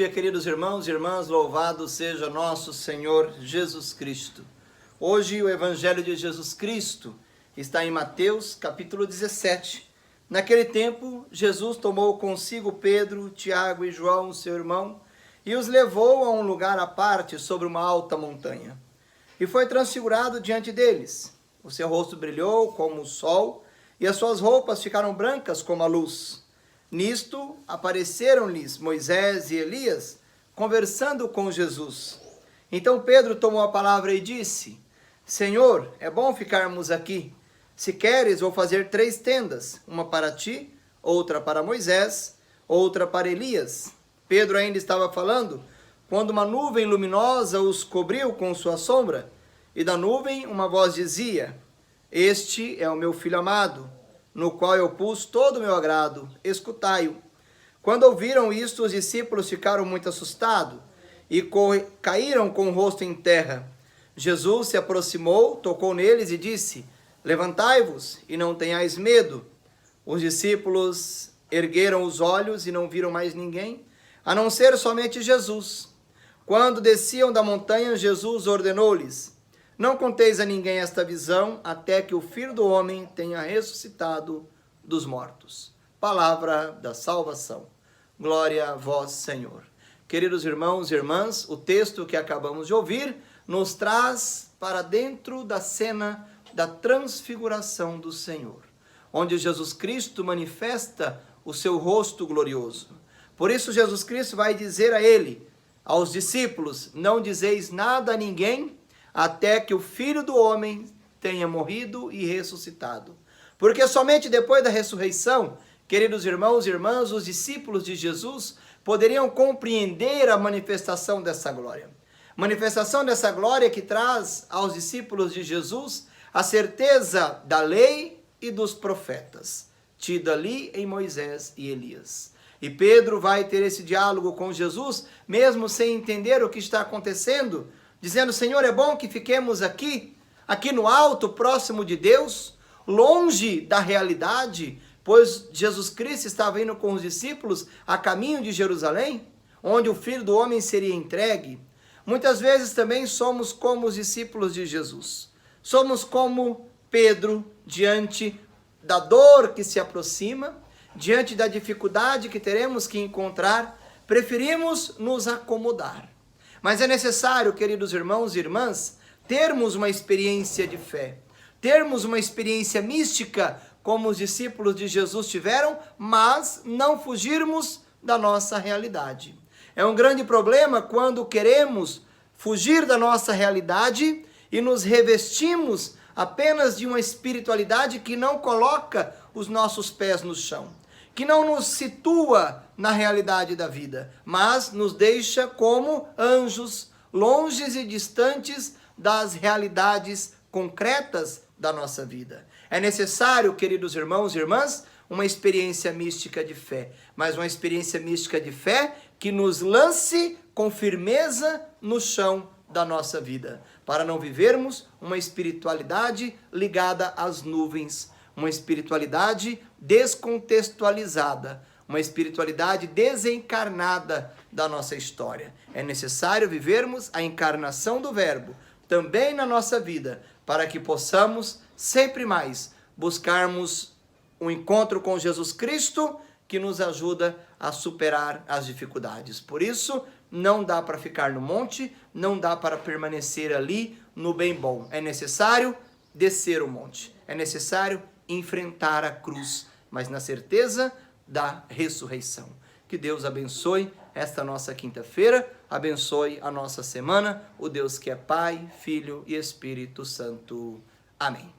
dia, queridos irmãos e irmãs, louvado seja nosso Senhor Jesus Cristo. Hoje o Evangelho de Jesus Cristo está em Mateus, capítulo 17. Naquele tempo, Jesus tomou consigo Pedro, Tiago e João, seu irmão, e os levou a um lugar à parte sobre uma alta montanha. E foi transfigurado diante deles. O seu rosto brilhou como o sol, e as suas roupas ficaram brancas como a luz. Nisto apareceram-lhes Moisés e Elias, conversando com Jesus. Então Pedro tomou a palavra e disse: Senhor, é bom ficarmos aqui. Se queres, vou fazer 3 tendas, uma para ti, outra para Moisés, outra para Elias. Pedro ainda estava falando, quando uma nuvem luminosa os cobriu com sua sombra, e da nuvem uma voz dizia: Este é o meu filho amado, no qual eu pus todo o meu agrado, escutai-o. Quando ouviram isto, os discípulos ficaram muito assustados e caíram com o rosto em terra. Jesus se aproximou, tocou neles e disse: Levantai-vos e não tenhais medo. Os discípulos ergueram os olhos e não viram mais ninguém, a não ser somente Jesus. Quando desciam da montanha, Jesus ordenou-lhes: Não conteis a ninguém esta visão, até que o Filho do Homem tenha ressuscitado dos mortos. Palavra da salvação. Glória a vós, Senhor. Queridos irmãos e irmãs, o texto que acabamos de ouvir nos traz para dentro da cena da transfiguração do Senhor, onde Jesus Cristo manifesta o seu rosto glorioso. Por isso Jesus Cristo vai dizer a ele, aos discípulos: Não dizeis nada a ninguém, até que o Filho do Homem tenha morrido e ressuscitado. Porque somente depois da ressurreição, queridos irmãos e irmãs, os discípulos de Jesus poderiam compreender a manifestação dessa glória. Manifestação dessa glória que traz aos discípulos de Jesus a certeza da lei e dos profetas, tida ali em Moisés e Elias. E Pedro vai ter esse diálogo com Jesus, mesmo sem entender o que está acontecendo, dizendo: Senhor, é bom que fiquemos aqui no alto, próximo de Deus, longe da realidade, pois Jesus Cristo estava indo com os discípulos a caminho de Jerusalém, onde o Filho do Homem seria entregue. Muitas vezes também somos como os discípulos de Jesus. Somos como Pedro diante da dor que se aproxima, diante da dificuldade que teremos que encontrar, preferimos nos acomodar. Mas é necessário, queridos irmãos e irmãs, termos uma experiência de fé, termos uma experiência mística, como os discípulos de Jesus tiveram, mas não fugirmos da nossa realidade. É um grande problema quando queremos fugir da nossa realidade e nos revestimos apenas de uma espiritualidade que não coloca os nossos pés no chão, que não nos situa na realidade da vida, mas nos deixa como anjos, longes e distantes das realidades concretas da nossa vida. É necessário, queridos irmãos e irmãs, uma experiência mística de fé, mas uma experiência mística de fé que nos lance com firmeza no chão da nossa vida, para não vivermos uma espiritualidade ligada às nuvens, uma espiritualidade descontextualizada, uma espiritualidade desencarnada da nossa história. É necessário vivermos a encarnação do Verbo também na nossa vida, para que possamos sempre mais buscarmos um encontro com Jesus Cristo que nos ajuda a superar as dificuldades. Por isso, não dá para ficar no monte, não dá para permanecer ali no bem bom. É necessário descer o monte, é necessário enfrentar a cruz, mas na certeza da ressurreição. Que Deus abençoe esta nossa quinta-feira, abençoe a nossa semana, o Deus que é Pai, Filho e Espírito Santo. Amém.